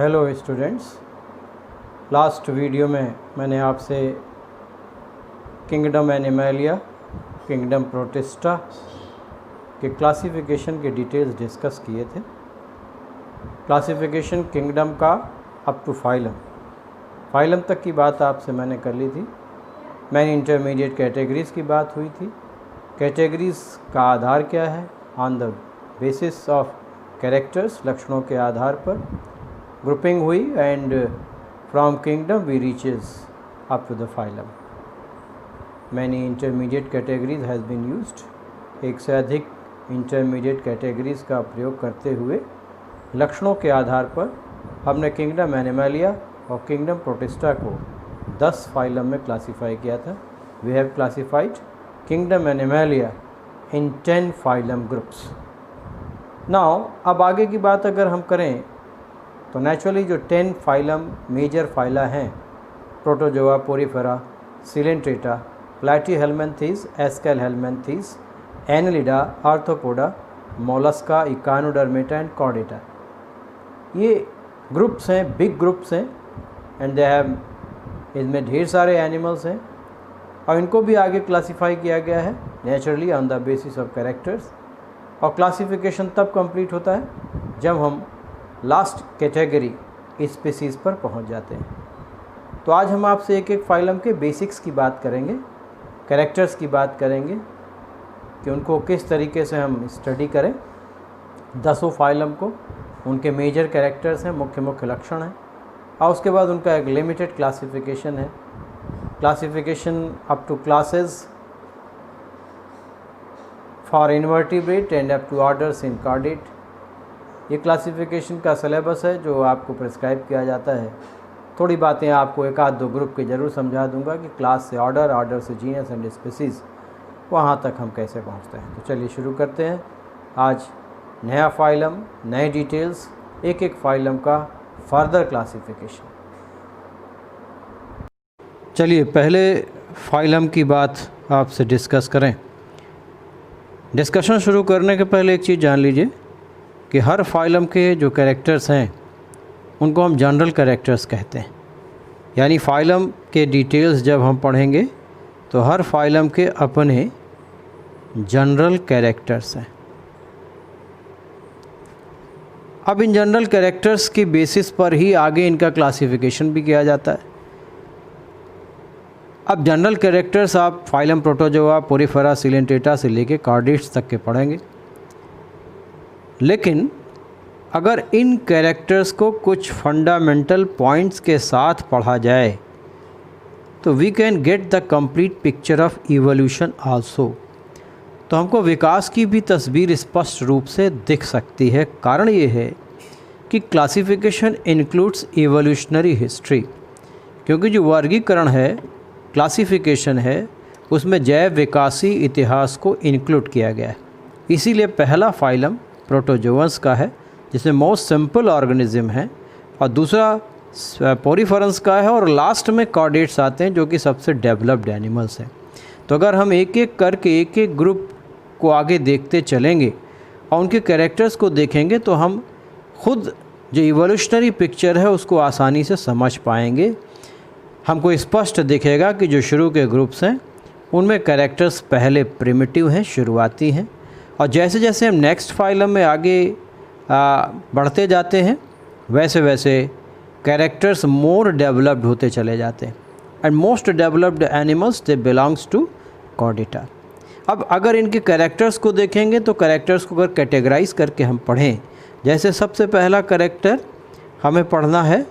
Hello students, last video में मैंने आपसे किंगडम एनिमलिया, किंगडम प्रोटिस्टा के क्लासिफिकेशन के डिटेल्स डिस्कस किए थे। क्लासिफिकेशन किंगडम का अप टू फाइलम तक की बात आपसे मैंने कर ली थी। मैंने इंटरमीडिएट कैटेगरीज़ की बात हुई थी। कैटेगरीज़ का आधार क्या है? On the basis of characters, लक्षणों के आधार पर ग्रुपिंग हुई and from kingdom we reaches up to the phylum. Many intermediate categories has been used. एक से अधिक इंटरमीडिएट कैटेगरीज़ का प्रयोग करते हुए लक्षणों के आधार पर हमने किंगडम एनिमलिया और किंगडम प्रोटिस्टा को 10 फाइलम में क्लासीफाई किया था। We have classified kingdom Animalia in 10 phylum groups. Now अब आगे की बात अगर हम करें तो नेचुरली जो 10 फाइलम मेजर फाइला हैं, protozoa, porifera, coelenterata, platyhelminthes, aschelminthes, annelida, arthropoda, mollusca, echinodermata and chordata, ये ग्रुप्स हैं, बिग ग्रुप्स हैं एंड दे हैव, इसमें ढेर सारे एनिमल्स हैं और इनको भी आगे क्लासीफाई किया गया है naturally on the basis of characters. और क्लासिफिकेशन तब कंप्लीट होता है जब हम लास्ट कैटेगरी स्पीसीज़ पर पहुंच जाते हैं। तो आज हम आपसे एक एक फाइलम के बेसिक्स की बात करेंगे, कैरेक्टर्स की बात करेंगे कि उनको किस तरीके से हम स्टडी करें। 10 फाइलम को, उनके मेजर कैरेक्टर्स हैं, मुख्य लक्षण हैं और उसके बाद उनका एक लिमिटेड क्लासिफिकेशन है। Classification up to classes for invertebrate and up to orders in chordate. ये क्लासिफिकेशन का सिलेबस है जो आपको प्रिस्क्राइब किया जाता है। थोड़ी बातें आपको एक आध दो ग्रुप के ज़रूर समझा दूंगा कि क्लास से ऑर्डर, ऑर्डर से जीनस एंड स्पीसीज़, वहाँ तक हम कैसे पहुँचते हैं। तो चलिए शुरू करते हैं। आज नया फाइलम, नए डिटेल्स, एक एक फाइलम का फर्दर क्लासिफिकेशन। चलिए पहले फाइलम की बात आपसे डिस्कस करें। डिस्कशन शुरू करने के पहले एक चीज़ जान लीजिए कि हर फाइलम के जो कैरेक्टर्स हैं उनको हम जनरल कैरेक्टर्स कहते हैं। यानी फाइलम के डिटेल्स जब हम पढ़ेंगे तो हर फाइलम के अपने जनरल कैरेक्टर्स हैं। अब इन जनरल कैरेक्टर्स की बेसिस पर ही आगे इनका क्लासिफिकेशन भी किया जाता है। अब जनरल कैरेक्टर्स आप फाइलम प्रोटोजोआ, पोरीफेरा, सिलेंट्रेटा से लेके कॉर्डेट्स तक के पढ़ेंगे। लेकिन अगर इन कैरेक्टर्स को कुछ फंडामेंटल पॉइंट्स के साथ पढ़ा जाए तो we can get the complete picture of evolution also. तो हमको विकास की भी तस्वीर स्पष्ट रूप से दिख सकती है। कारण ये है कि क्लासिफिकेशन इंक्लूड्स इवोल्यूशनरी हिस्ट्री, क्योंकि जो वर्गीकरण है, क्लासिफिकेशन है, उसमें जैव विकासी इतिहास को इंक्लूड किया गया है। इसीलिए पहला फाइलम प्रोटोजोअन्स का है जिसमें मोस्ट सिंपल ऑर्गेनिज्म है, और दूसरा पोरीफेरंस का है, और लास्ट में कॉर्डेट्स आते हैं जो कि सबसे डेवलप्ड एनिमल्स हैं। तो अगर हम एक एक करके एक एक ग्रुप को आगे देखते चलेंगे और उनके कैरेक्टर्स को देखेंगे तो हम खुद जो इवोल्यूशनरी पिक्चर है उसको आसानी से समझ पाएंगे। हमको स्पष्ट दिखेगा कि जो शुरू के ग्रुप्स हैं उनमें कैरेक्टर्स पहले प्रिमिटिव हैं, शुरुआती हैं, और जैसे जैसे हम नेक्स्ट फाइलम में आगे बढ़ते जाते हैं वैसे वैसे कैरेक्टर्स मोर डेवलप्ड होते चले जाते हैं। And most developed animals they belongs to Chordata. अब अगर इनके कैरेक्टर्स को देखेंगे तो कैरेक्टर्स को अगर कैटेगराइज करके हम पढ़ें, जैसे सबसे पहला कैरेक्टर हमें पढ़ना है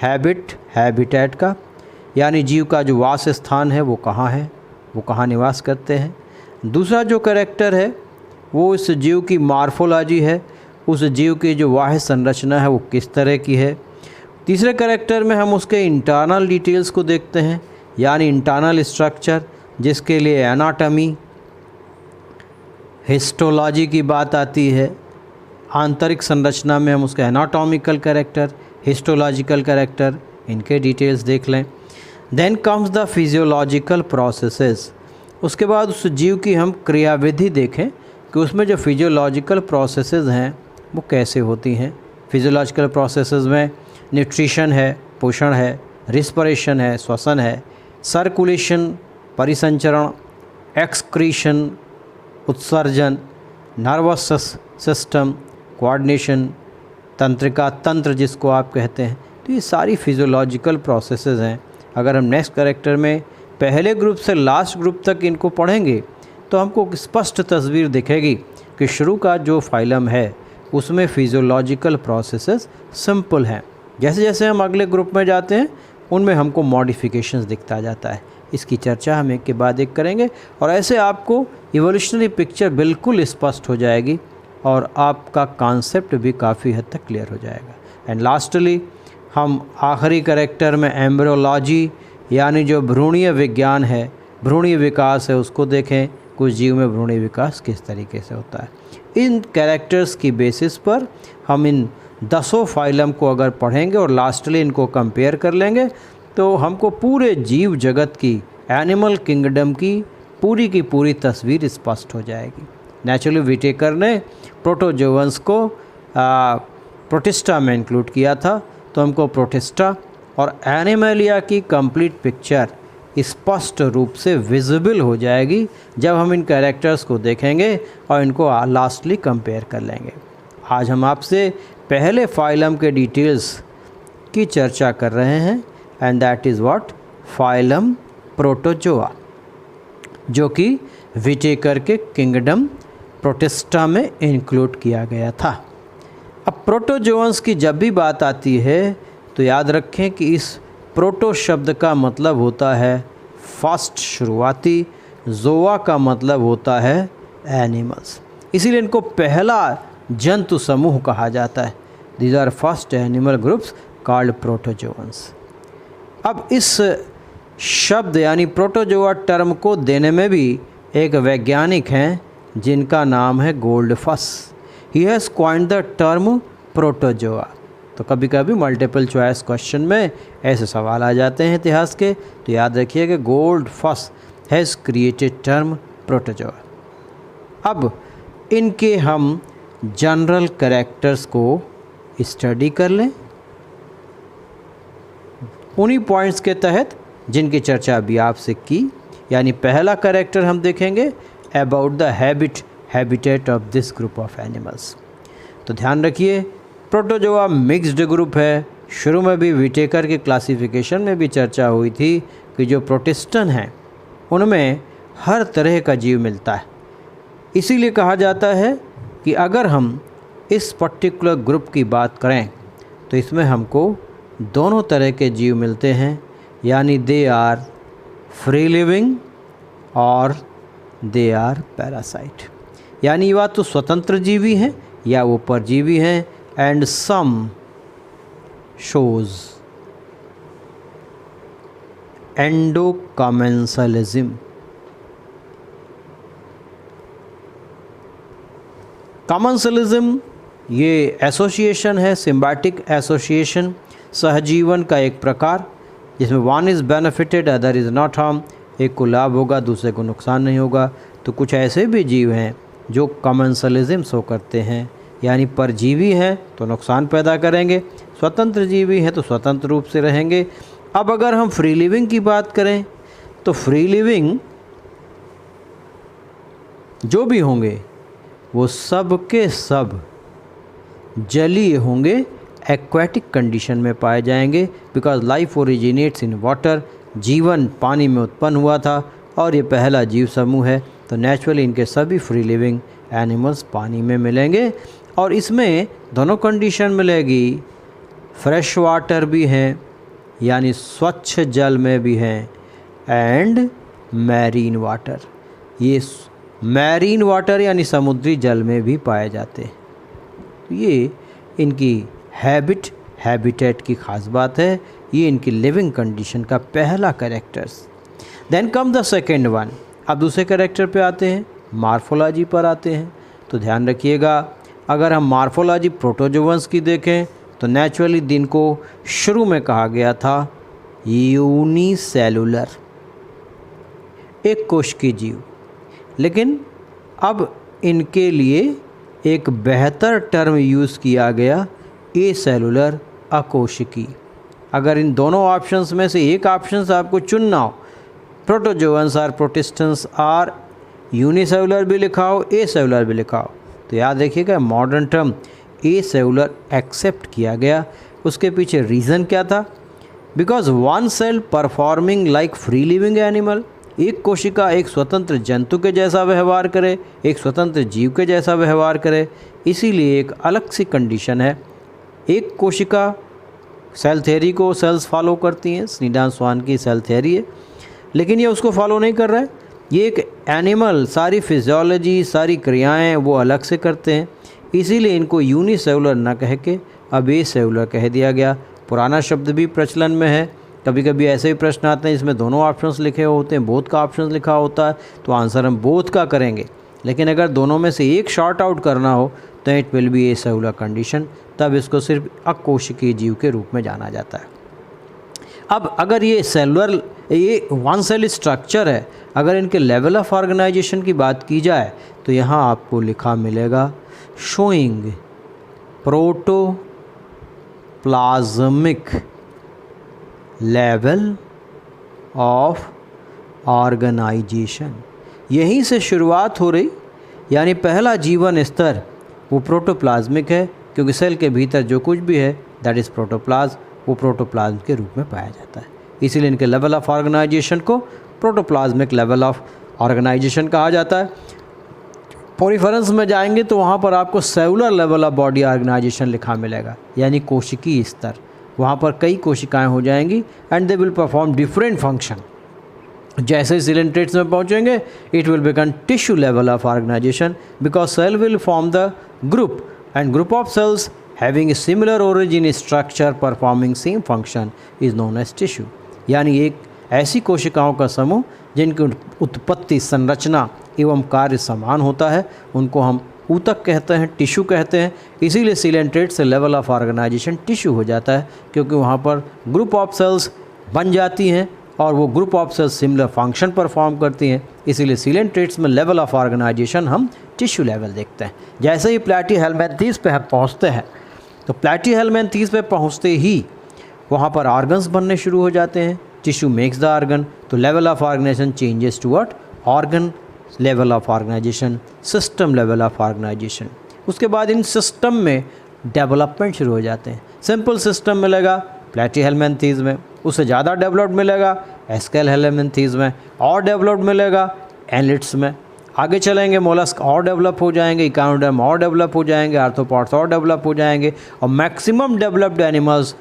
हैबिटेट का, यानी जीव का जो वास स्थान है वो कहाँ है, वो कहाँ निवास करते हैं। दूसरा जो कैरेक्टर है वो उस जीव की मॉर्फोलॉजी है, उस जीव की जो बाह्य संरचना है वो किस तरह की है। तीसरे कैरेक्टर में हम उसके इंटरनल डिटेल्स को देखते हैं, यानी इंटरनल स्ट्रक्चर, जिसके लिए एनाटॉमी, हिस्टोलॉजी की बात आती है। आंतरिक संरचना में हम उसके एनाटॉमिकल कैरेक्टर, हिस्टोलॉजिकल कैरेक्टर, इनके डिटेल्स देख लें। Then comes the physiological processes. उसके बाद उस जीव की हम क्रियाविधि देखें कि उसमें जो फिजियोलॉजिकल प्रोसेसेस हैं वो कैसे होती हैं। फिजियोलॉजिकल प्रोसेसेस में न्यूट्रिशन है, पोषण है, रिस्पिरेशन है, श्वसन है, सर्कुलेशन परिसंचरण, एक्सक्रीशन उत्सर्जन, नर्वस सिस्टम कोऑर्डिनेशन, तंत्रिका तंत्र जिसको आप कहते हैं। तो ये सारी फिजियोलॉजिकल प्रोसेसेस हैं। अगर हम नेक्स्ट कैरेक्टर में पहले ग्रुप से लास्ट ग्रुप तक इनको पढ़ेंगे तो हमको एक स्पष्ट तस्वीर दिखेगी कि शुरू का जो फाइलम है उसमें फिजियोलॉजिकल प्रोसेसेस सिंपल हैं। जैसे जैसे हम अगले ग्रुप में जाते हैं उनमें हमको मॉडिफिकेशंस दिखता जाता है। इसकी चर्चा हम एक के बाद एक करेंगे और ऐसे आपको इवोल्यूशनरी पिक्चर बिल्कुल स्पष्ट हो जाएगी और आपका कॉन्सेप्ट भी काफ़ी हद तक क्लियर हो जाएगा। एंड लास्टली हम आखिरी कैरेक्टर में एम्ब्रियोलॉजी यानी जो भ्रूणीय विज्ञान है, भ्रूणीय विकास है, उसको देखें। कुछ जीव में भ्रूणीय विकास किस तरीके से होता है। इन कैरेक्टर्स की बेसिस पर हम इन 10 फाइलम को अगर पढ़ेंगे और लास्टली इनको कंपेयर कर लेंगे तो हमको पूरे जीव जगत की, एनिमल किंगडम की पूरी तस्वीर स्पष्ट हो जाएगी। नेचुरली विटेकर ने प्रोटोजोअन्स को प्रोटिस्टा में इंक्लूड किया था, तो हमको प्रोटिस्टा और एनिमलिया की कंप्लीट पिक्चर स्पष्ट रूप से विजिबल हो जाएगी जब हम इन कैरेक्टर्स को देखेंगे और इनको लास्टली कंपेयर कर लेंगे। आज हम आपसे पहले फाइलम के डिटेल्स की चर्चा कर रहे हैं and that is what phylum protozoa, जो कि विटेकर के किंगडम प्रोटिस्टा में इंक्लूड किया गया था। अब प्रोटोजोअन्स की जब भी बात आती है तो याद रखें कि इस प्रोटो शब्द का मतलब होता है फर्स्ट, शुरुआती। जोआ का मतलब होता है एनिमल्स, इसीलिए इनको पहला जंतु समूह कहा जाता है। These are first animal groups called protozoans. अब इस शब्द यानी प्रोटोजोआ टर्म को देने में भी एक वैज्ञानिक हैं जिनका नाम है Goldfuss. He has coined the term protozoa. तो कभी कभी मल्टीपल चॉइस क्वेश्चन में ऐसे सवाल आ जाते हैं इतिहास के, तो याद रखिए कि गोल्डफस हैज़ क्रिएटेड टर्म प्रोटोजोआ। अब इनके हम जनरल कैरेक्टर्स को स्टडी कर लें उन्हीं पॉइंट्स के तहत जिनकी चर्चा अभी आपसे की। यानी पहला कैरेक्टर हम देखेंगे about the habitat of this group of animals. तो ध्यान रखिए प्रोटोजोआ मिक्स्ड ग्रुप है। शुरू में भी विटेकर के क्लासिफिकेशन में भी चर्चा हुई थी कि जो प्रोटिस्टन हैं उनमें हर तरह का जीव मिलता है। इसीलिए कहा जाता है कि अगर हम इस पर्टिकुलर ग्रुप की बात करें तो इसमें हमको दोनों तरह के जीव मिलते हैं, यानी दे आर फ्री लिविंग और दे आर पैरासाइट। यानी वह तो स्वतंत्र जीवी हैं या वो परजीवी हैं। And some shows endocommensalism. Commensalism ये एसोसिएशन है, सिम्बायोटिक एसोसिएशन, सहजीवन का एक प्रकार जिसमें one is benefited other is not harm. एक को लाभ होगा दूसरे को नुकसान नहीं होगा। तो कुछ ऐसे भी जीव हैं जो कमेंसलिज्म शो करते हैं, यानी परजीवी हैं तो नुकसान पैदा करेंगे, स्वतंत्र जीवी हैं तो स्वतंत्र रूप से रहेंगे। अब अगर हम फ्री लिविंग की बात करें तो फ्री लिविंग जो भी होंगे वो सब के सब जलीय होंगे, एक्वेटिक कंडीशन में पाए जाएंगे। Because life originates in water, जीवन पानी में उत्पन्न हुआ था और ये पहला जीव समूह है, तो नेचुरली इनके सभी फ्री लिविंग एनिमल्स पानी में मिलेंगे। और इसमें दोनों कंडीशन मिलेगी, फ्रेश वाटर भी हैं यानी स्वच्छ जल में भी हैं एंड मैरीन वाटर, ये मैरीन वाटर यानी समुद्री जल में भी पाए जाते हैं। तो ये इनकी हैबिटेट की ख़ास बात है, ये इनकी लिविंग कंडीशन का पहला characters. Then come the second one. अब दूसरे कैरेक्टर पे आते हैं, मार्फोलॉजी पर आते हैं। तो ध्यान रखिएगा अगर हम मार्फोलॉजी प्रोटोजोअन्स की देखें तो नेचुरली दिन को शुरू में कहा गया था यूनिसेलुलर, एक कोशिकीय जीव। लेकिन अब इनके लिए एक बेहतर टर्म यूज़ किया गया ए सेलुलर अकोशिकी। अगर इन दोनों ऑप्शंस में से एक ऑप्शन आपको चुनना हो, प्रोटोजोअन्स और प्रोटिस्टेंस आर यूनिसेलुलर भी लिखा हो, ए सेलुलर भी लिखा हो, तो याद रखिएगा modern term acellular accept किया गया। उसके पीछे रीज़न क्या था? Because one cell performing like free living animal, एक कोशिका एक स्वतंत्र जंतु के जैसा व्यवहार करे, एक स्वतंत्र जीव के जैसा व्यवहार करे, इसीलिए एक अलग सी कंडीशन है। एक कोशिका सेल थ्योरी को सेल्स फॉलो करती हैं, स्नीडन स्वान की सेल थ्योरी है, लेकिन ये उसको फॉलो नहीं कर रहा है। ये एक एनिमल सारी फिजियोलॉजी सारी क्रियाएं वो अलग से करते हैं, इसीलिए इनको यूनिसेलुलर ना कह के अब ए सेलुलर कह दिया गया। पुराना शब्द भी प्रचलन में है। कभी कभी ऐसे ही प्रश्न आते हैं इसमें दोनों ऑप्शंस लिखे होते हैं, बोथ का ऑप्शन लिखा होता है, तो आंसर हम बोथ का करेंगे। लेकिन अगर दोनों में से एक शॉर्ट आउट करना हो तो it will B A cellular condition, तब इसको सिर्फ अकोशिकीय जीव के रूप में जाना जाता है। अब अगर ये सेलुलर ये वन सेल स्ट्रक्चर है, अगर इनके लेवल ऑफ ऑर्गेनाइजेशन की बात की जाए तो यहाँ आपको लिखा मिलेगा showing protoplasmic level of organization. यहीं से शुरुआत हो रही, यानी पहला जीवन स्तर वो प्रोटोप्लाज्मिक है, क्योंकि सेल के भीतर जो कुछ भी है दैट इज़ प्रोटोप्लाज्म, वो प्रोटोप्लाज्म के रूप में पाया जाता है। इसीलिए इनके लेवल ऑफ ऑर्गेनाइजेशन को प्रोटोप्लाज्मिक लेवल ऑफ ऑर्गेनाइजेशन कहा जाता है। पॉलीफेरेंस में जाएंगे तो वहाँ पर आपको cellular level of body organization लिखा मिलेगा, यानी कोशिकीय स्तर। वहाँ पर कई कोशिकाएं हो जाएंगी and they will perform different function. जैसे ही सिलेंट्रेट्स में पहुँचेंगे it will become tissue level of organization, because cell will form the group and group of cells having a similar origin structure performing same function is known as tissue। यानी एक ऐसी कोशिकाओं का समूह जिनकी उत्पत्ति संरचना एवं कार्य समान होता है, उनको हम ऊतक कहते हैं, टिश्यू कहते हैं। इसीलिए सिलेंट्रेट से लेवल ऑफ ऑर्गेनाइजेशन टिश्यू हो जाता है, क्योंकि वहाँ पर ग्रुप ऑफ सेल्स बन जाती हैं और वो group of cells similar function perform करती हैं। इसीलिए सिलेंट्रेट्स में लेवल ऑफ ऑर्गेनाइजेशन हम टिश्यू लेवल देखते हैं। जैसे ही प्लैटीहेल्मिन्थेस पे हम पहुँचते हैं, तो प्लैटीहेल्मिन्थेस पे पहुँचते ही वहाँ पर ऑर्गन्स बनने शुरू हो जाते हैं। टिश्यू मेक्स द ऑर्गन, तो level of organization changes toward organ level of organization, system level of organization. उसके बाद इन सिस्टम में डेवलपमेंट शुरू हो जाते हैं। सिंपल सिस्टम मिलेगा प्लैटीहेल्मिन्थेस में, उससे ज़्यादा डेवलप्ड मिलेगा एस्केलहेल्मिन्थेस में, और डेवलप्ड मिलेगा एनलिट्स में। आगे चलेंगे मोलस्क और डेवलप हो जाएंगे, इकोनोडर्म और डेवलप हो जाएंगे, आर्थ्रोपॉड्स और डेवलप हो जाएंगे, और मैक्सिमम डेवलप्ड एनिमल्स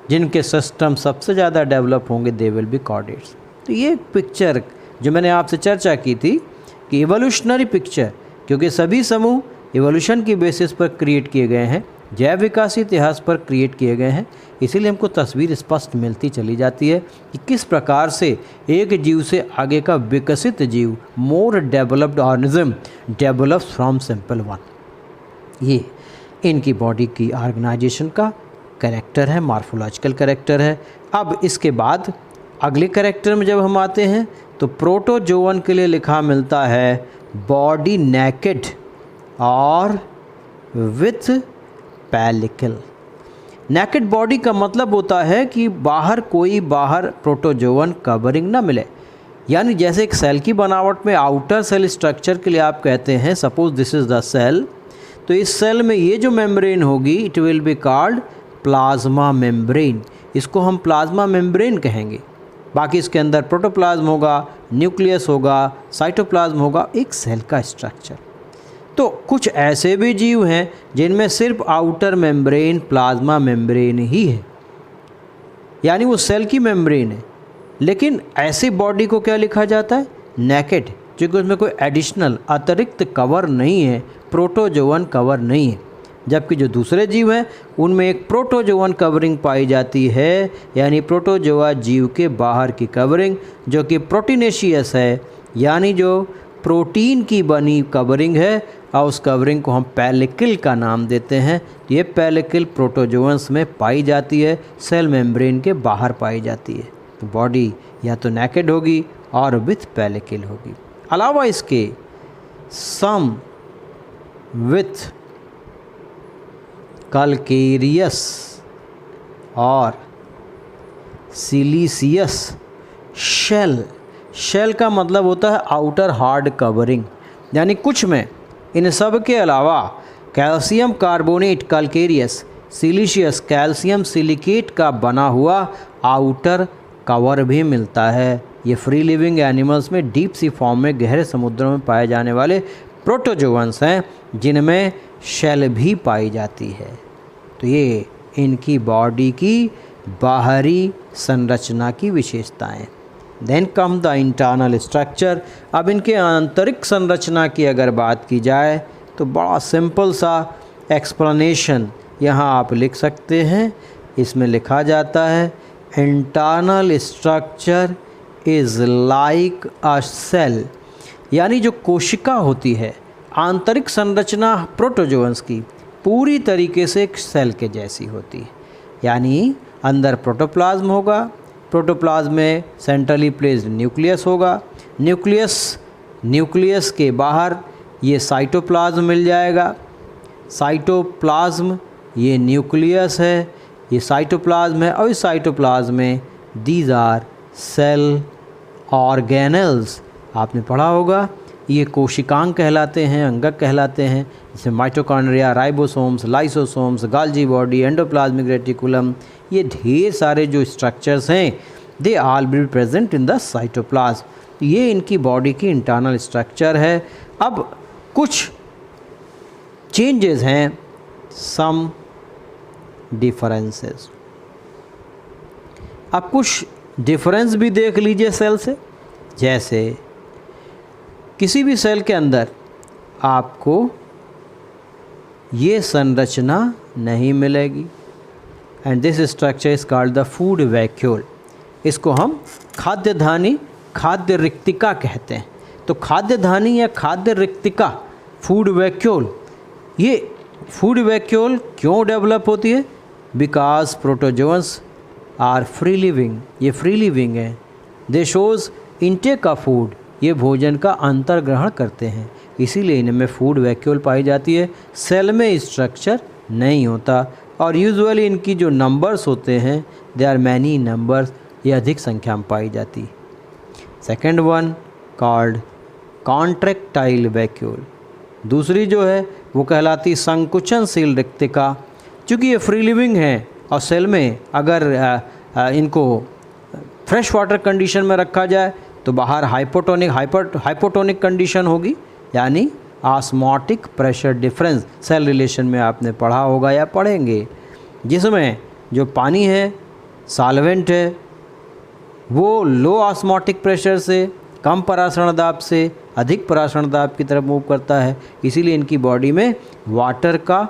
जिनके सिस्टम सबसे ज़्यादा डेवलप होंगे दे विल बी कॉर्डेट्स। तो ये पिक्चर जो मैंने आपसे चर्चा की थी कि इवोल्यूशनरी पिक्चर, क्योंकि सभी समूह इवोल्यूशन की बेसिस पर क्रिएट किए गए हैं, जैव विकास इतिहास पर क्रिएट किए गए हैं, इसीलिए हमको तस्वीर स्पष्ट मिलती चली जाती है कि किस प्रकार से एक जीव से आगे का विकसित जीव, more developed organism develops from simple one. ये इनकी बॉडी की ऑर्गेनाइजेशन का कैरेक्टर है, मॉर्फोलॉजिकल कैरेक्टर है। अब इसके बाद अगले कैरेक्टर में जब हम आते हैं तो प्रोटोजोवन के लिए लिखा मिलता है बॉडी नेकेड और विथ पैलिकल। नेकेड बॉडी का मतलब होता है कि बाहर प्रोटोजोवन कवरिंग ना मिले, यानी जैसे एक सेल की बनावट में आउटर सेल स्ट्रक्चर के लिए आप कहते हैं suppose this is the cell, तो इस सेल में ये जो मेम्ब्रेन होगी it will be called plasma membrane. इसको हम प्लाज्मा मेम्ब्रेन कहेंगे। बाकी इसके अंदर प्रोटोप्लाज्म होगा, न्यूक्लियस होगा, साइटोप्लाज्म होगा, एक सेल का स्ट्रक्चर। तो कुछ ऐसे भी जीव हैं जिनमें सिर्फ आउटर मेम्ब्रेन प्लाज्मा मेम्ब्रेन ही है, यानी वो सेल की मेम्ब्रेन है, लेकिन ऐसी बॉडी को क्या लिखा जाता है? नेकेड, क्योंकि उसमें कोई एडिशनल अतिरिक्त कवर नहीं है, प्रोटोजोवन कवर नहीं है। जबकि जो दूसरे जीव हैं उनमें एक प्रोटोजोवन कवरिंग पाई जाती है, यानी प्रोटोजोआ जीव के बाहर की कवरिंग जो कि प्रोटीनेशियस है, यानी जो प्रोटीन की बनी कवरिंग है, और उस कवरिंग को हम पैलिकल का नाम देते हैं। ये पैलिकल प्रोटोजोअन्स में पाई जाती है, सेल मेम्ब्रेन के बाहर पाई जाती है। तो बॉडी या तो नेकेड होगी और विथ पैलिकल होगी। अलावा इसके सम विथ कैलकेरियस और सिलिशियस शेल। शेल का मतलब होता है आउटर हार्ड कवरिंग, यानी कुछ में इन सब के अलावा calcium carbonate calcareous, siliceous calcium silicate का बना हुआ आउटर कवर भी मिलता है। ये फ्री लिविंग एनिमल्स में डीप सी फॉर्म में गहरे समुद्रों में पाए जाने वाले प्रोटोजोअन्स हैं, जिनमें शेल भी पाई जाती है। तो ये इनकी बॉडी की बाहरी संरचना की विशेषताएं। Then come the internal structure. अब इनके आंतरिक संरचना की अगर बात की जाए तो बड़ा सिंपल सा एक्सप्लेनेशन यहाँ आप लिख सकते हैं। इसमें लिखा जाता है internal structure is like a cell, यानी जो कोशिका होती है, आंतरिक संरचना प्रोटोजोअन्स की पूरी तरीके से एक सेल के जैसी होती है। यानी अंदर प्रोटोप्लाज्म होगा, प्रोटोप्लाज्म में सेंट्रली प्लेस्ड न्यूक्लियस होगा, न्यूक्लियस के बाहर ये साइटोप्लाज्म मिल जाएगा, साइटोप्लाज्म ये न्यूक्लियस है, ये साइटोप्लाज्म है, और इस साइटोप्लाज्म में दीज आर सेल ऑर्गेनल्स। आपने पढ़ा होगा ये कोशिकांग कहलाते हैं, अंगक कहलाते हैं, जैसे mitochondria, ribosomes, lysosomes, गाल्जी body, endoplasmic reticulum, ये ढेर सारे जो स्ट्रक्चर्स हैं they all be present in the cytoplasm. ये इनकी बॉडी की इंटरनल स्ट्रक्चर है। अब कुछ चेंजेस हैं, सम डिफरेंसेस। अब कुछ डिफरेंस भी देख लीजिए सेल से। जैसे किसी भी सेल के अंदर आपको ये संरचना नहीं मिलेगी, and this structure is called the food vacuole. इसको हम खाद्य धानी, खाद्य रिक्तिका कहते हैं। तो खाद्य धानी या खाद्य रिक्तिका, फूड वैक्यूल, ये फूड वैक्यूल क्यों डेवलप होती है? Because protozoans are free living, ये फ्री लिविंग है। They shows intake of food, ये भोजन का अंतर्ग्रहण करते हैं, इसीलिए इनमें फूड वैक्यूल पाई जाती है। सेल में स्ट्रक्चर नहीं होता, और यूजुअली इनकी जो नंबर्स होते हैं दे आर मैनी नंबर्स, ये अधिक संख्या में पाई जाती है। Second one called contractile vacuole. दूसरी जो है वो कहलाती संकुचनशील रिक्तिका। चूँकि ये फ्री लिविंग है और सेल में अगर इनको फ्रेश वाटर कंडीशन में रखा जाए तो बाहर हाइपोटोनिक कंडीशन होगी, यानी osmotic pressure difference cell relation में आपने पढ़ा होगा या पढ़ेंगे, जिसमें जो पानी है, सॉल्वेंट है, वो लो ऑस्मोटिक प्रेशर से कम परासरण दाब से अधिक परासरण दाब की तरफ मूव करता है। इसीलिए इनकी बॉडी में वाटर का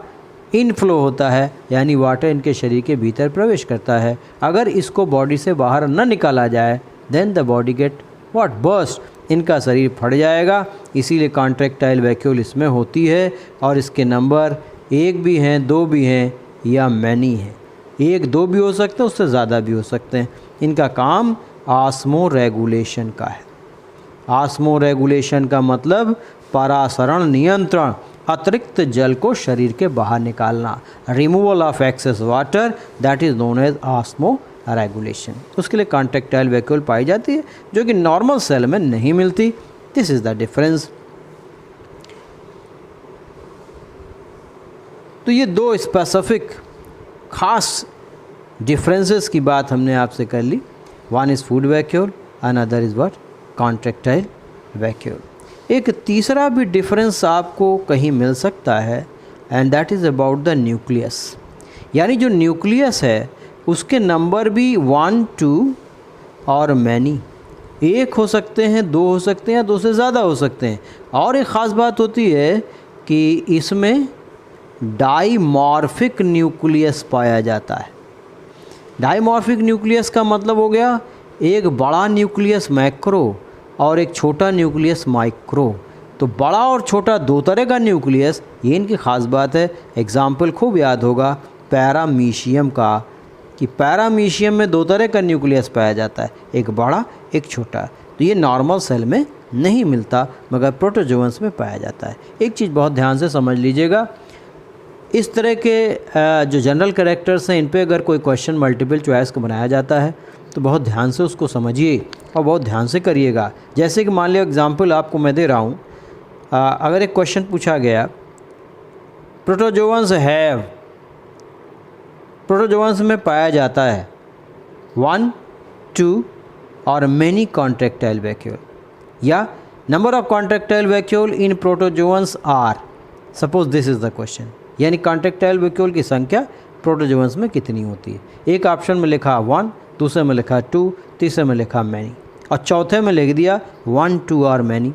इनफ्लो होता है, यानी वाटर इनके शरीर के भीतर प्रवेश करता है। अगर इसको बॉडी से बाहर न निकाला जाए then the body get what burst, इनका शरीर फट जाएगा। इसीलिए कॉन्ट्रैक्टाइल वैक्यूल इसमें होती है, और इसके नंबर 1 भी हैं, 2 भी हैं, या मैनी हैं। 1, 2 भी हो सकते हैं, उससे ज़्यादा भी हो सकते हैं। इनका काम ऑस्मो रेगुलेशन का है। ऑस्मो रेगुलेशन का मतलब परासरण नियंत्रण, अतिरिक्त जल को शरीर के बाहर निकालना, removal of excess water, that is known as osmoregulation. उसके लिए कॉन्ट्रैक्टाइल वैक्यूल पाई जाती है, जो कि नॉर्मल सेल में नहीं मिलती। This is the difference. तो ये 2 स्पेसिफिक खास डिफरेंसेस की बात हमने आपसे कर ली। One is food vacuole, another is what contractile vacuole. एक तीसरा भी डिफरेंस आपको कहीं मिल सकता है, and that is about the nucleus. यानी जो न्यूक्लियस है उसके नंबर भी 1, 2 और मैनी, 1 हो सकते हैं, 2 हो सकते हैं, या 2 से ज़्यादा हो सकते हैं। और एक ख़ास बात होती है कि इसमें डाइमॉर्फिक न्यूक्लियस पाया जाता है। डाइमॉर्फिक न्यूक्लियस का मतलब हो गया एक बड़ा न्यूक्लियस मैक्रो और एक छोटा न्यूक्लियस माइक्रो। तो बड़ा और छोटा 2 तरह का न्यूक्लियस, ये इनकी ख़ास बात है। एग्जाम्पल खूब याद होगा पैरामीशियम का, कि पैरामीशियम में 2 तरह का न्यूक्लियस पाया जाता है, एक बड़ा एक छोटा। तो ये नॉर्मल सेल में नहीं मिलता, मगर प्रोटोजोअन्स में पाया जाता है। एक चीज़ बहुत ध्यान से समझ लीजिएगा, इस तरह के जो जनरल कैरेक्टर्स हैं इन पे अगर कोई क्वेश्चन मल्टीपल चॉइस का बनाया जाता है तो बहुत ध्यान से उसको समझिए और बहुत ध्यान से करिएगा। जैसे कि मान लिया एग्जांपल आपको मैं दे रहा हूँ, अगर एक क्वेश्चन पूछा गया प्रोटोजोअन्स में पाया जाता है 1, 2 और मेनी कॉन्ट्रैक्टाइल वैक्यूल, या number of contractile vacuole in protozoans are, suppose this is the question, यानी कॉन्ट्रैक्टाइल वैक्यूल की संख्या प्रोटोजोअन्स में कितनी होती है। एक ऑप्शन में लिखा 1, दूसरे में लिखा 2, तीसरे में लिखा मैनी, और चौथे में लिख दिया 1, 2 और मैनी,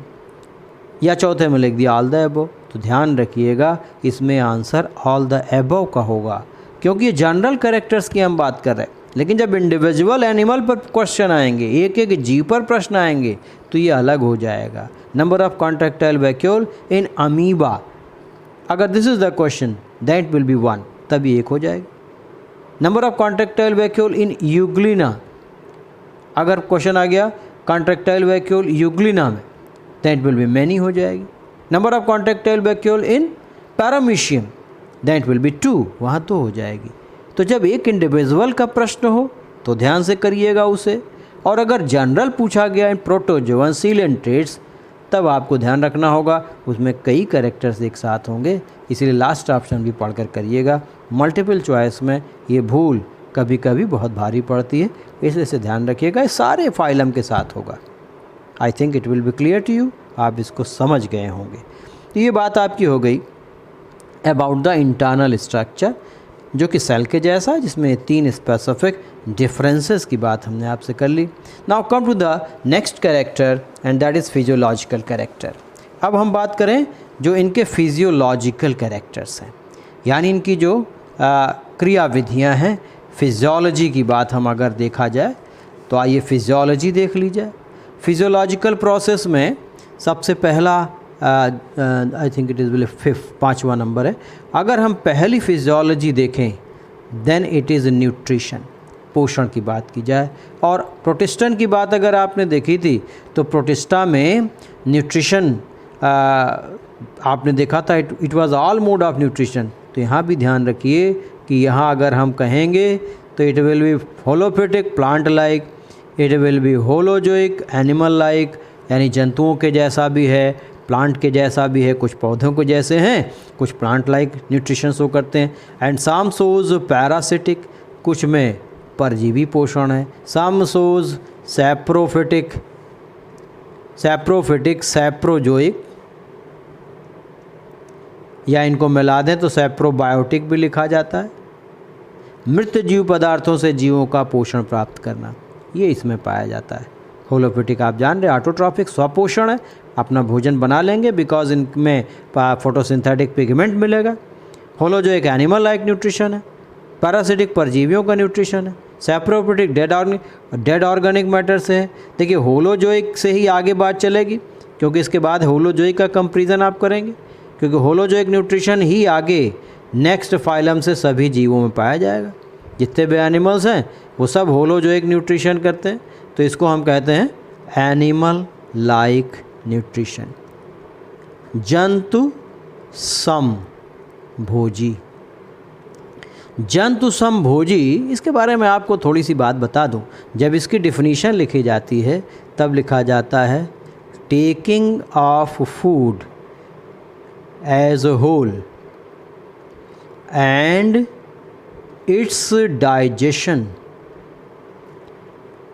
या चौथे में लिख दिया ऑल द एबव। तो ध्यान रखिएगा इसमें आंसर ऑल द एबव का होगा, क्योंकि ये जनरल कैरेक्टर्स की हम बात कर रहे हैं। लेकिन जब इंडिविजुअल एनिमल पर क्वेश्चन आएंगे, एक एक जीव पर प्रश्न आएंगे, तो ये अलग हो जाएगा। Number of contractile vacuole in amoeba, अगर this is the question that will be 1, तभी एक हो जाएगी। Number of contractile vacuole in euglena, अगर क्वेश्चन आ गया कॉन्ट्रैक्टाइल वैक्यूल यूग्लिना में, दैट विल बी मैनी हो जाएगी। Number of contractile vacuole in paramecium, that will be 2, वहाँ तो हो जाएगी। तो जब एक इंडिविजुअल का प्रश्न हो तो ध्यान से करिएगा उसे, और अगर जनरल पूछा गया इन प्रोटोजोअन सीलेंट्रेट्स, तब आपको ध्यान रखना होगा उसमें कई कैरेक्टर्स एक साथ होंगे, इसलिए लास्ट ऑप्शन भी पढ़कर करिएगा। मल्टीपल चॉइस में ये भूल कभी कभी बहुत भारी पड़ती है, इसलिए से ध्यान रखिएगा। ये सारे फाइलम के साथ होगा। I think it will be clear to you, आप इसको समझ गए होंगे। तो ये बात आपकी हो गई अबाउट द इंटरनल स्ट्रक्चर, जो कि सेल के जैसा है, जिसमें 3 स्पेसिफिक डिफरेंसेस की बात हमने आपसे कर ली। Now come to the next character and that is physiological character. अब हम बात करें जो इनके फिजियोलॉजिकल कैरेक्टर्स हैं, यानी इनकी जो क्रिया विधियाँ हैं, फिजियोलॉजी की बात हम अगर देखा जाए तो आइए फिजियोलॉजी देख ली जाए। फिजियोलॉजिकल प्रोसेस में सबसे पहला आई थिंक इट इज़ 5वां नंबर है। अगर हम पहली फिजियोलॉजी देखें देन इट इज़ न्यूट्रिशन, पोषण की बात की जाए। और प्रोटिस्टन की बात अगर आपने देखी थी तो प्रोटिस्टा में न्यूट्रिशन आपने देखा था, it was all mode of nutrition. तो यहाँ भी ध्यान रखिए कि यहाँ अगर हम कहेंगे तो it will be holophytic plant like, it will be holozoic animal like, यानी जंतुओं के जैसा भी है, प्लांट के जैसा भी है, कुछ पौधों के जैसे हैं, कुछ प्लांट लाइक न्यूट्रिशन शो करते हैं। एंड साम सोज पैरासिटिक, कुछ में परजीवी पोषण है। साम सोज सैप्रोफिटिक, सैप्रोजोइक, या इनको मिला दें तो सैप्रोबायोटिक भी लिखा जाता है। मृत जीव पदार्थों से जीवों का पोषण प्राप्त करना, ये इसमें पाया जाता है। होलोफिटिक आप जान रहे ऑटोट्रॉफिक, स्वपोषण है, अपना भोजन बना लेंगे बिकॉज इनमें फोटोसिंथेटिक पिगमेंट मिलेगा। होलोजोइक एनिमल लाइक न्यूट्रिशन है। पैरासिटिक परजीवियों का न्यूट्रिशन है। सैप्रोफिटिक डेड ऑर्गेनिक मैटर से है। देखिए होलोजोइक से ही आगे बात चलेगी, क्योंकि इसके बाद होलोजोइक का कंपेरिजन आप करेंगे, क्योंकि होलोजोइक न्यूट्रिशन ही आगे नेक्स्ट फाइलम से सभी जीवों में पाया जाएगा। जितने भी एनिमल्स हैं वो सब होलोजोइक न्यूट्रिशन करते हैं, तो इसको हम कहते हैं एनिमल लाइक न्यूट्रिशन। जंतु समभोजी, जंतु समभोजी, इसके बारे में आपको थोड़ी सी बात बता दूं। जब इसकी डिफिनीशन लिखी जाती है तब लिखा जाता है taking of food as a whole and its digestion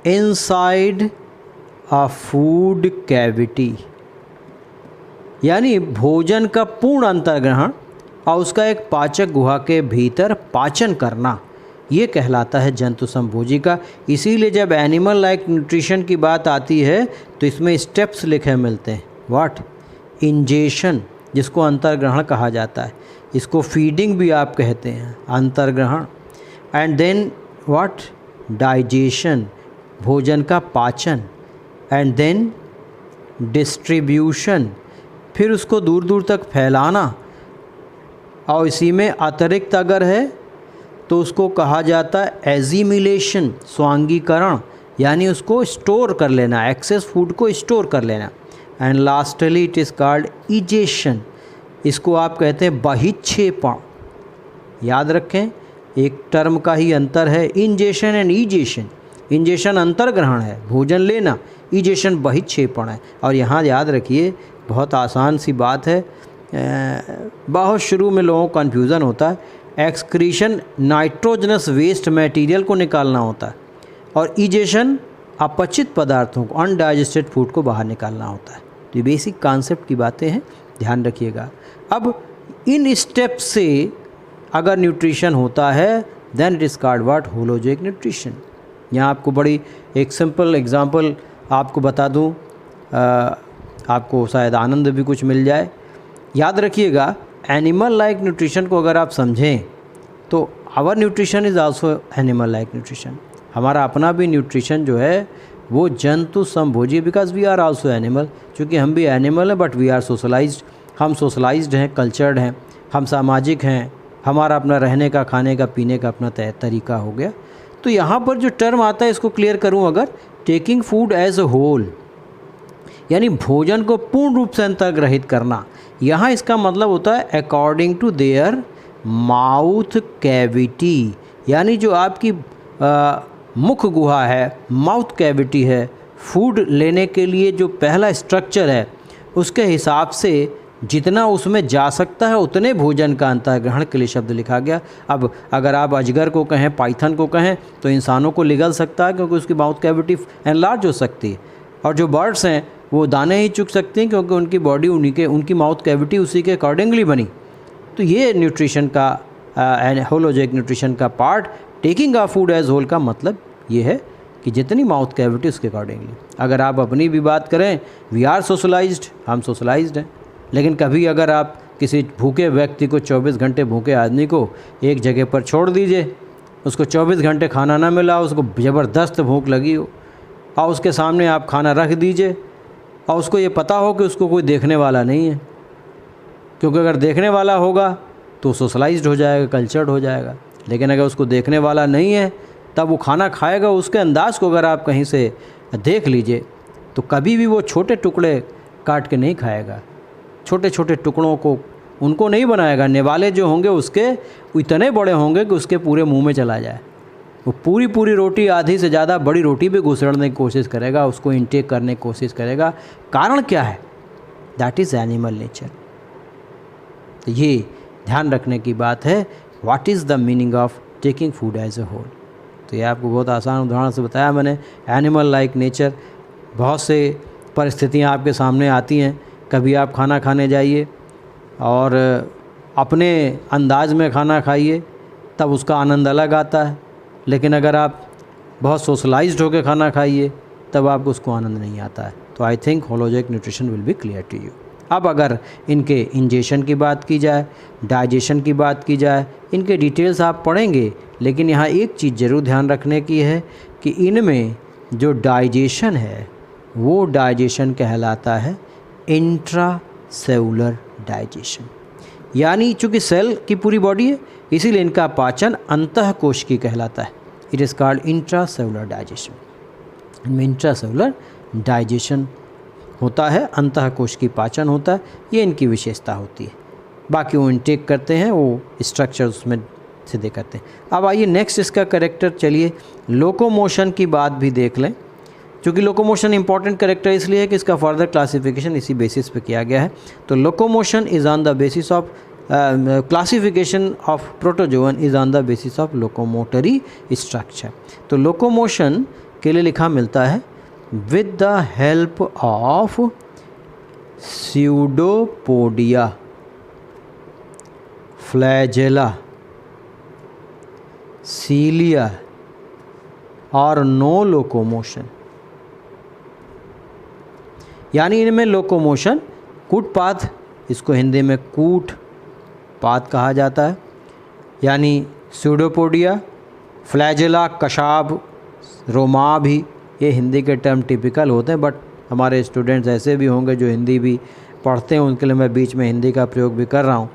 inside a food cavity, यानी भोजन का पूर्ण अंतर्ग्रहण और उसका एक पाचक गुहा के भीतर पाचन करना, ये कहलाता है जंतु समभोजी का। इसीलिए जब एनिमल लाइक न्यूट्रिशन की बात आती है तो इसमें स्टेप्स लिखे मिलते हैं। व्हाट? इंजेशन, जिसको अंतर्ग्रहण कहा जाता है, इसको फीडिंग भी आप कहते हैं, अंतर्ग्रहण। And then what? डाइजेशन, भोजन का पाचन। एंड देन डिस्ट्रीब्यूशन, फिर उसको दूर दूर तक फैलाना। और इसी में अतिरिक्त अगर है तो उसको कहा जाता है एजिमिलेशन, स्वांगीकरण, यानी उसको स्टोर कर लेना, एक्सेस फूड को स्टोर कर लेना। And lastly it is called egestion, इसको आप कहते हैं बहिक्षेपण, याद रखें, एक टर्म का ही अंतर है, इंजेशन एंड ईजेशन। इंजेशन अंतर्ग्रहण है, भोजन लेना, ईजेशन बहिक्षेपण है। और यहाँ याद रखिए, बहुत आसान सी बात है, बहुत शुरू में लोगों को कन्फ्यूज़न होता है। एक्सक्रीशन नाइट्रोजनस वेस्ट मटेरियल को निकालना होता है और ईजेशन अपचित पदार्थों को, अनडाइजेस्टेड फूड को बाहर निकालना होता है। तो ये बेसिक कॉन्सेप्ट की बातें हैं, ध्यान रखिएगा। अब इन स्टेप से अगर न्यूट्रिशन होता है then it is called what, holozoic nutrition. यहाँ आपको बड़ी एक सिंपल एग्जांपल आपको बता दूँ, आपको शायद आनंद भी कुछ मिल जाए। याद रखिएगा, एनिमल लाइक न्यूट्रिशन को अगर आप समझें तो our nutrition is also animal like nutrition. हमारा अपना भी न्यूट्रिशन जो है वो जंतु संभोजी, because we are also animal. चूँकि हम भी एनिमल हैं बट वी आर सोशलाइज्ड, हम सोशलाइज्ड हैं, कल्चर्ड हैं, हम सामाजिक हैं, हमारा अपना रहने का, खाने का, पीने का अपना तरीका हो गया। तो यहाँ पर जो टर्म आता है इसको क्लियर करूँ अगर, taking food as a whole, यानी भोजन को पूर्ण रूप से अंतर्ग्रहित करना। यहाँ इसका मतलब होता है according to their mouth cavity, यानी जो आपकी मुख गुहा है, माउथ कैविटी है, फूड लेने के लिए जो पहला स्ट्रक्चर है उसके हिसाब से जितना उसमें जा सकता है उतने भोजन का अंतर्ग्रहण के लिए शब्द लिखा गया। अब अगर आप अजगर को कहें, पाइथन को कहें तो इंसानों को निगल सकता है क्योंकि उसकी माउथ कैविटी एनलार्ज हो सकती है, और जो बर्ड्स हैं वो दाने ही चुग सकती हैं क्योंकि उनकी बॉडी उनकी माउथ कैविटी उसी के अकॉर्डिंगली बनी। तो ये न्यूट्रिशन का होलोजिक न्यूट्रिशन का part, taking a food as whole का मतलब ये है कि जितनी माउथ कैविटी उसके अकॉर्डिंगली। अगर आप अपनी भी बात करें, वी आर सोशलाइज्ड, हम सोशलाइज्ड हैं, लेकिन कभी अगर आप किसी भूखे व्यक्ति को, 24 घंटे भूखे आदमी को एक जगह पर छोड़ दीजिए, उसको 24 घंटे खाना ना मिला, उसको ज़बरदस्त भूख लगी हो, और उसके सामने आप खाना रख दीजिए और उसको ये पता हो कि उसको कोई देखने वाला नहीं है, क्योंकि अगर देखने वाला होगा तो सोशलाइज्ड हो जाएगा, कल्चर्ड हो जाएगा। लेकिन अगर उसको देखने वाला नहीं है तब वो खाना खाएगा, उसके अंदाज़ को अगर आप कहीं से देख लीजिए तो कभी भी वो छोटे टुकड़े काट के नहीं खाएगा, छोटे छोटे टुकड़ों को उनको नहीं बनाएगा। निवाले जो होंगे उसके इतने बड़े होंगे कि उसके पूरे मुंह में चला जाए। वो पूरी रोटी, आधी से ज़्यादा बड़ी रोटी भी घुसेड़ने की कोशिश करेगा, उसको इनटेक करने की कोशिश करेगा। कारण क्या है? That is animal nature. तो ये ध्यान रखने की बात है, what is the meaning of taking food as a whole. तो ये आपको बहुत आसान उदाहरण से बताया मैंने। एनिमल लाइक नेचर, बहुत से परिस्थितियाँ आपके सामने आती हैं। कभी आप खाना खाने जाइए और अपने अंदाज में खाना खाइए, तब उसका आनंद अलग आता है। लेकिन अगर आप बहुत सोशलाइज्ड होकर खाना खाइए तब आपको उसको आनंद नहीं आता है। तो I think holozoic nutrition will be clear to you. अब अगर इनके इंजेशन की बात की जाए, डाइजेशन की बात की जाए, इनके डिटेल्स आप पढ़ेंगे, लेकिन यहाँ एक चीज़ ज़रूर ध्यान रखने की है कि इनमें जो डाइजेशन है वो डाइजेशन कहलाता है इंट्रासेलुलर डाइजेशन। यानी चूँकि सेल की पूरी बॉडी है इसीलिए इनका पाचन अंतःकोशिकीय कहलाता है। It is called intracellular digestion. इनमें इंट्रासेलुलर डाइजेशन होता है, अंतःकोशिकीय पाचन होता है, ये इनकी विशेषता होती है। बाकी वो इनटेक करते हैं, वो स्ट्रक्चर उसमें सीधे करते हैं। अब आइए नेक्स्ट इसका कैरेक्टर, चलिए लोकोमोशन की बात भी देख लें। क्योंकि लोकोमोशन इंपॉर्टेंट कैरेक्टर इसलिए है कि इसका फर्दर क्लासिफिकेशन इसी बेसिस पे किया गया है। तो locomotion is on the basis of classification of protozoan is on the basis of locomotory structure. तो लोकोमोशन के लिए लिखा मिलता है with the help of pseudopodia, flagella, cilia और नो लोकोमोशन। यानी इनमें लोकोमोशन कूट पाथ, इसको हिंदी में कूट पाथ कहा जाता है, यानी स्यूडोपोडिया, फ्लैजेला, कशाब, रोमा भी, ये हिंदी के टर्म टिपिकल होते हैं। बट हमारे स्टूडेंट्स ऐसे भी होंगे जो हिंदी भी पढ़ते हैं, उनके लिए मैं बीच में हिंदी का प्रयोग भी कर रहा हूँ।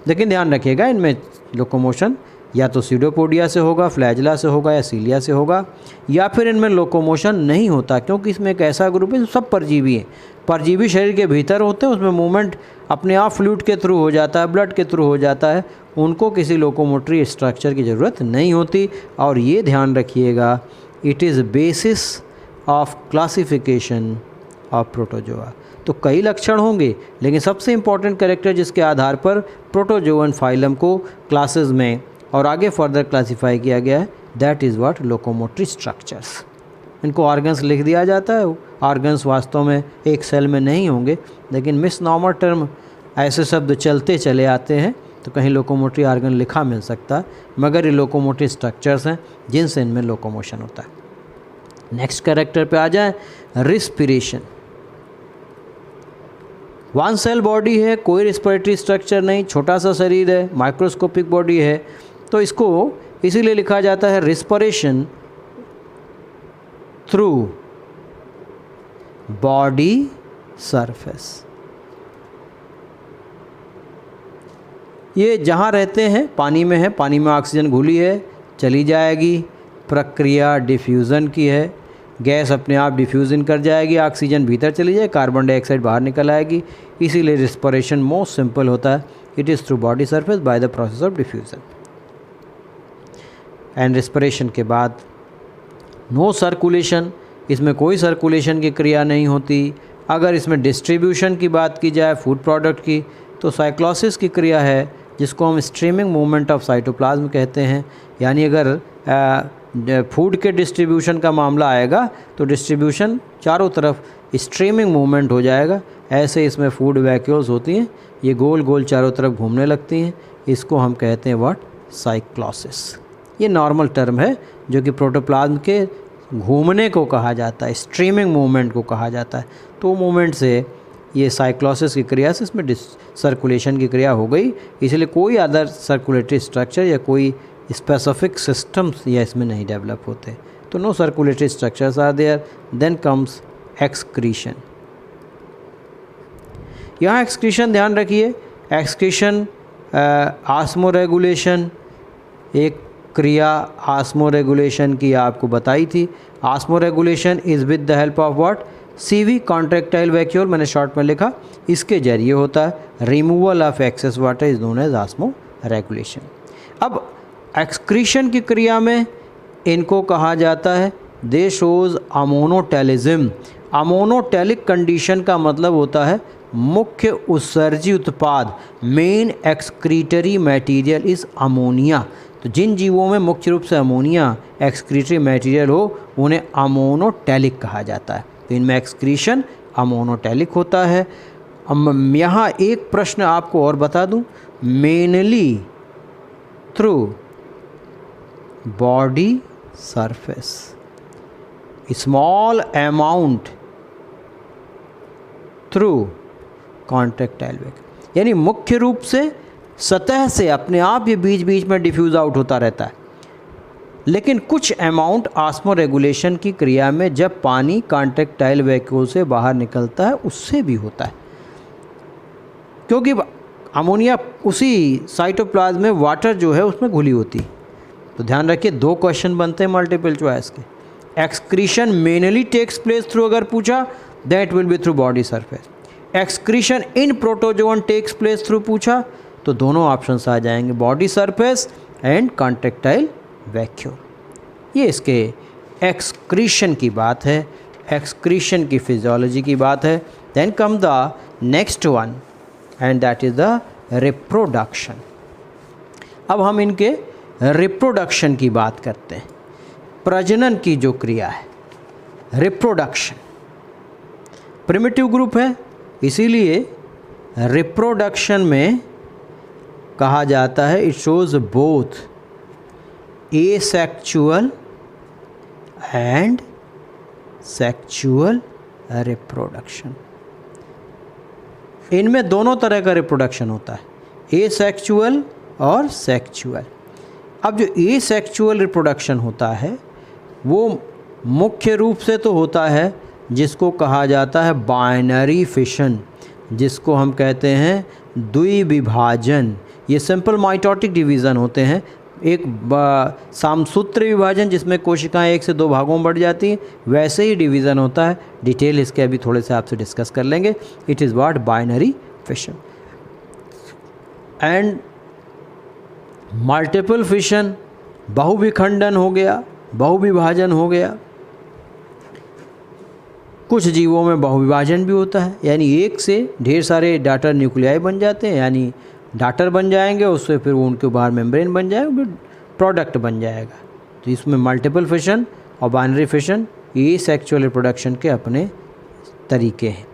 लेकिन ध्यान रखिएगा, इनमें लोकोमोशन या तो स्यूडोपोडिया से होगा, फ्लैजेला से होगा या सीलिया से होगा, या फिर इनमें लोकोमोशन नहीं होता क्योंकि इसमें एक ऐसा ग्रुप है जो सब परजीवी है। परजीवी शरीर के भीतर होते हैं, उसमें मूवमेंट अपने आप फ्लूइड के थ्रू हो जाता है, ब्लड के थ्रू हो जाता है, उनको किसी लोकोमोटरी स्ट्रक्चर की ज़रूरत नहीं होती। और ये ध्यान रखिएगा, it is basis of classification of protozoa. तो कई लक्षण होंगे, लेकिन सबसे इम्पॉर्टेंट कैरेक्टर जिसके आधार पर प्रोटोजोअन फाइलम को क्लासेस में और आगे फर्दर क्लासिफाई किया गया है, that is what locomotory structures. इनको ऑर्गन्स लिख दिया जाता है। ऑर्गन्स वास्तव में एक सेल में नहीं होंगे, लेकिन मिसनॉमर टर्म ऐसे शब्द चलते चले आते हैं, तो कहीं लोकोमोटरी ऑर्गन लिखा मिल सकता है, मगर ये लोकोमोटरी स्ट्रक्चर्स हैं जिनसे इनमें लोकोमोशन होता है। नेक्स्ट कैरेक्टर पे आ जाए, रिस्पिरेशन। वन सेल बॉडी है, कोई रिस्पिरेटरी स्ट्रक्चर नहीं, छोटा सा शरीर है, माइक्रोस्कोपिक बॉडी है, तो इसको इसीलिए लिखा जाता है रिस्पिरेशन थ्रू बॉडी सरफेस। ये जहाँ रहते हैं पानी में है, पानी में ऑक्सीजन घुली है, चली जाएगी, प्रक्रिया डिफ्यूज़न की है, गैस अपने आप डिफ्यूज़न कर जाएगी, ऑक्सीजन भीतर चली जाए, कार्बन डाइऑक्साइड बाहर निकल आएगी। इसीलिए रिस्पिरेशन मोस्ट सिंपल होता है, it is through body surface by the process of diffusion. And respiration के बाद नो सर्कुलेशन, इसमें कोई सर्कुलेशन की क्रिया नहीं होती। अगर इसमें डिस्ट्रीब्यूशन की बात की जाए फूड प्रोडक्ट की, तो साइक्लोसिस की क्रिया है, जिसको हम स्ट्रीमिंग मूवमेंट ऑफ साइटोप्लाज्म कहते हैं। यानी अगर फूड के डिस्ट्रीब्यूशन का मामला आएगा तो डिस्ट्रीब्यूशन चारों तरफ स्ट्रीमिंग मूवमेंट हो जाएगा। ऐसे इसमें फूड वैक्यूल्स होती हैं, ये गोल गोल चारों तरफ घूमने लगती हैं, इसको हम कहते हैं व्हाट, साइक्लोसिस। ये नॉर्मल टर्म है जो कि प्रोटोप्लाज्म के घूमने को कहा जाता है, स्ट्रीमिंग मूवमेंट को कहा जाता है। तो मूवमेंट से ये साइक्लोसिस की क्रिया से इसमें सर्कुलेशन की क्रिया हो गई, इसलिए कोई अदर सर्कुलेटरी स्ट्रक्चर या कोई स्पेसिफिक सिस्टम्स या इसमें नहीं डेवलप होते। तो no circulatory structures are there. Then comes excretion. यहाँ एक्सक्रीशन ध्यान रखिए, एक्सक्रीशन ऑस्मोरेगुलेशन, एक क्रिया ऑस्मोरेगुलेशन की आपको बताई थी। Osmoregulation is with the help of what, CV contractile vacuole, मैंने शॉर्ट में लिखा, इसके जरिए होता है। Removal of excess water is known as osmoregulation. अब एक्सक्रीशन की क्रिया में इनको कहा जाता है they shows ammonotelism. Ammonotelic condition का मतलब होता है मुख्य उत्सर्जी उत्पाद, main excretory material is ammonia. तो जिन जीवों में मुख्य रूप से अमोनिया एक्सक्रीटरी मटेरियल हो उन्हें अमोनोटेलिक कहा जाता है। तो इनमें एक्सक्रीशन अमोनोटेलिक होता है। यहाँ एक प्रश्न आपको और बता दूं, mainly through body surface, small amount through contractile vacuole, यानी मुख्य रूप से सतह से अपने आप ये बीच बीच में डिफ्यूज़ आउट होता रहता है, लेकिन कुछ अमाउंट ऑस्मोरेगुलेशन की क्रिया में जब पानी कॉन्ट्रैक्टाइल वैक्यूल से बाहर निकलता है उससे भी होता है, क्योंकि अमोनिया उसी साइटोप्लाज्म में वाटर जो है उसमें घुली होती। तो ध्यान रखिए, दो क्वेश्चन बनते हैं मल्टीपल चॉइस के। Excretion mainly takes place through अगर पूछा that will be through body surface. Excretion in protozoan takes place through पूछा तो दोनों ऑप्शंस आ जाएंगे, body surface and contractile vacuole. ये इसके एक्सक्रीशन की बात है, एक्सक्रीशन की फिजियोलॉजी की बात है। Then come the next one and that is the reproduction. अब हम इनके रिप्रोडक्शन की बात करते हैं। प्रजनन की जो क्रिया है, रिप्रोडक्शन प्रिमिटिव ग्रुप है, इसीलिए रिप्रोडक्शन में कहा जाता है it shows both asexual and sexual reproduction. इनमें दोनों तरह का रिप्रोडक्शन होता है, एसेक्सुअल और सेक्सुअल। अब जो एसेक्सुअल रिप्रोडक्शन होता है वो मुख्य रूप से तो होता है जिसको कहा जाता है बाइनरी फिशन, जिसको हम कहते हैं द्विविभाजन। ये सिंपल माइटोटिक डिवीज़न होते हैं, एक सामसूत्र विभाजन जिसमें कोशिकाएं 1 से 2 भागों में बढ़ जाती हैं, वैसे ही डिवीज़न होता है। डिटेल इसके अभी थोड़े से आपसे डिस्कस कर लेंगे। It is what binary fission and multiple fission, बहुविखंडन हो गया, बहुविभाजन हो गया। कुछ जीवों में बहुविभाजन भी होता है, यानी एक से ढेर सारे डाटर न्यूक्लियाई बन जाते हैं, यानी डाटर बन जाएंगे, उससे फिर वो उनके बाहर मेम्ब्रेन बन जाएगा, फिर प्रोडक्ट बन जाएगा। तो इसमें मल्टीपल फिशन और बाइनरी फिशन ये सेक्सुअल रिप्रोडक्शन के अपने तरीके हैं।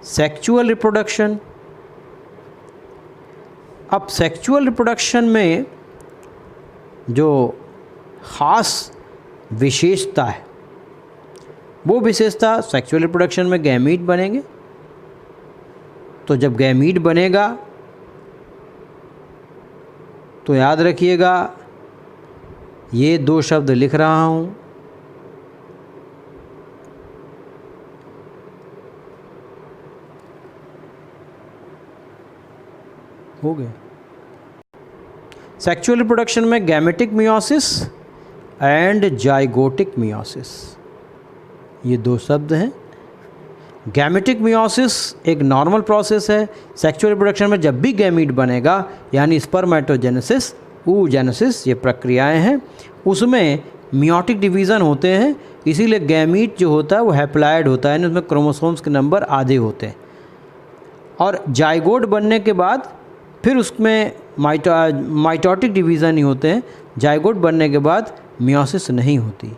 सेक्सुअल रिप्रोडक्शन, अब सेक्सुअल रिप्रोडक्शन में जो ख़ास विशेषता है, वो विशेषता सेक्सुअल रिप्रोडक्शन में गैमीट बनेंगे। तो जब गैमीट बनेगा तो याद रखिएगा, ये 2 शब्द लिख रहा हूँ, हो गया। सेक्सुअल रिप्रोडक्शन में gametic meiosis and zygotic meiosis, ये 2 शब्द हैं। गैमेटिक मियोसिस एक नॉर्मल प्रोसेस है। सेक्सुअल रिप्रोडक्शन में जब भी गैमीट बनेगा, यानी स्पर्मेटोजेनेसिस, oogenesis, ये प्रक्रियाएं हैं, उसमें मियोटिक डिवीज़न होते हैं। इसीलिए गैमीट जो होता है वो हैप्लॉइड होता है, यानी उसमें क्रोमोसोम्स के नंबर आधे होते हैं। और जाइगोट बनने के बाद फिर उसमें माइटोटिक डिवीज़न ही होते हैं। जाइगोट बनने के बाद मियोसिस नहीं होती।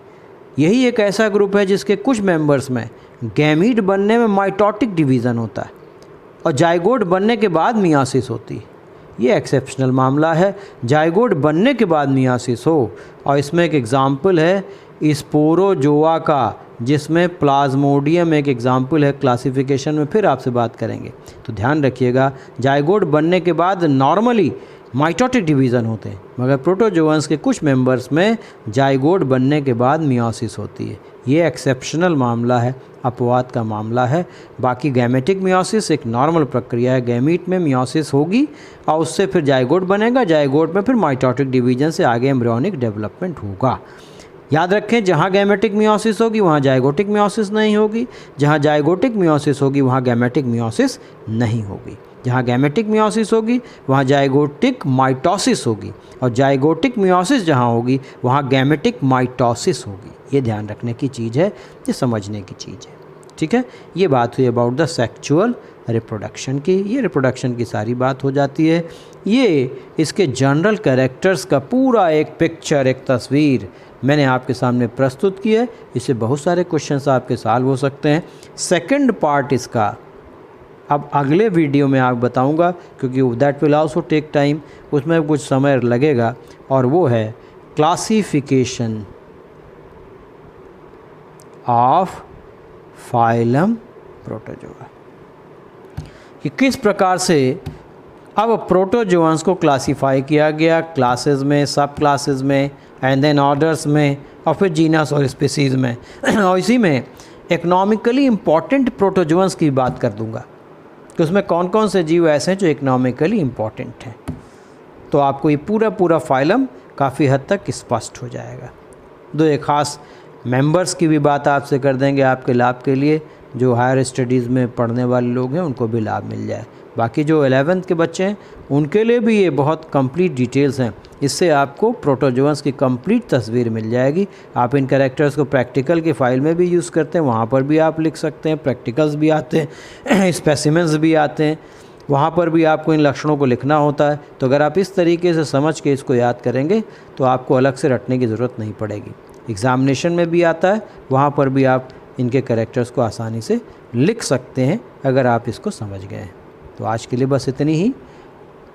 यही एक ऐसा ग्रुप है जिसके कुछ मेंबर्स में गैमीट बनने में माइटोटिक डिवीज़न होता है और जाइगोट बनने के बाद मियोसिस होती है। ये एक्सेप्शनल मामला है, जाइगोट बनने के बाद मियोसिस हो। और इसमें एक एग्ज़ाम्पल है स्पोरोजोआ का, जिसमें प्लाज्मोडियम एक एग्ज़ाम्पल है। क्लासिफिकेशन में फिर आपसे बात करेंगे, तो ध्यान रखिएगा। जाइगोट बनने के बाद नॉर्मली माइटोटिक डिवीज़न होते हैं, मगर प्रोटोजोअन्स के कुछ मेंबर्स में जाइगोट बनने के बाद मियोसिस होती है। ये एक्सेप्शनल मामला है, अपवाद का मामला है। बाकी गैमेटिक मियोसिस एक नॉर्मल प्रक्रिया है। गैमीट में मियोसिस होगी और उससे फिर जाइगोट बनेगा, जाइगोट में फिर माइटोटिक डिवीज़न से आगे एम्ब्रियोनिक डेवलपमेंट होगा। याद रखें, जहाँ गैमेटिक मियोसिस होगी वहाँ जाइगोटिक मियोसिस नहीं होगी, जहाँ जाइगोटिक मियोसिस होगी वहाँ गैमेटिक मियोसिस नहीं होगी। जहाँ गैमेटिक मियोसिस होगी वहाँ जाइगोटिक माइटोसिस होगी, और जाइगोटिक मियोसिस जहाँ होगी वहाँ गैमेटिक माइटोसिस होगी। ये ध्यान रखने की चीज़ है, ये समझने की चीज़ है। ठीक है, ये बात हुई अबाउट द सेक्सुअल रिप्रोडक्शन की। ये रिप्रोडक्शन की सारी बात हो जाती है। ये इसके जनरल कैरेक्टर्स का पूरा एक पिक्चर, एक तस्वीर मैंने आपके सामने प्रस्तुत की है। इससे बहुत सारे क्वेश्चंस आपके सॉल्व हो सकते हैं। सेकंड पार्ट इसका अब अगले वीडियो में आप बताऊंगा, क्योंकि that will also take time, उसमें कुछ समय लगेगा, और वो है क्लासिफिकेशन ऑफ फाइलम प्रोटोजोआ, कि किस प्रकार से अब प्रोटोजोअन्स को क्लासीफाई किया गया क्लासेस में, सब क्लासेस में, एंड देन ऑर्डर्स में, और फिर जीनस और स्पीसीज़ में। और इसी में इकोनॉमिकली इम्पॉर्टेंट प्रोटोजोअन्स की बात कर दूंगा कि उसमें कौन कौन से जीव ऐसे हैं जो इकोनॉमिकली इम्पॉर्टेंट हैं। तो आपको ये पूरा फाइलम काफ़ी हद तक स्पष्ट हो जाएगा। एक ख़ास मेंबर्स की भी बात आपसे कर देंगे आपके लाभ के लिए, जो हायर स्टडीज़ में पढ़ने वाले लोग हैं उनको भी लाभ मिल जाए। बाकी जो 11th के बच्चे हैं उनके लिए भी ये बहुत कंप्लीट डिटेल्स हैं। इससे आपको प्रोटोजोअन्स की कंप्लीट तस्वीर मिल जाएगी। आप इन कैरेक्टर्स को प्रैक्टिकल की फ़ाइल में भी यूज़ करते हैं, वहाँ पर भी आप लिख सकते हैं। प्रैक्टिकल्स भी आते हैं, स्पेसिमेंस भी आते हैं, वहाँ पर भी आपको इन लक्षणों को लिखना होता है। तो अगर आप इस तरीके से समझ के इसको याद करेंगे तो आपको अलग से रटने की ज़रूरत नहीं पड़ेगी। एग्ज़ामिनेशन में भी आता है, वहाँ पर भी आप इनके कैरेक्टर्स को आसानी से लिख सकते हैं अगर आप इसको समझ गए हैं। तो आज के लिए बस इतनी ही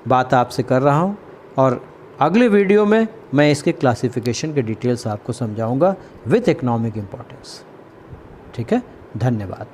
बात आपसे कर रहा हूँ, और अगले वीडियो में मैं इसके क्लासिफिकेशन के डिटेल्स आपको समझाऊंगा विथ इकोनॉमिक इम्पोर्टेंस। ठीक है, धन्यवाद।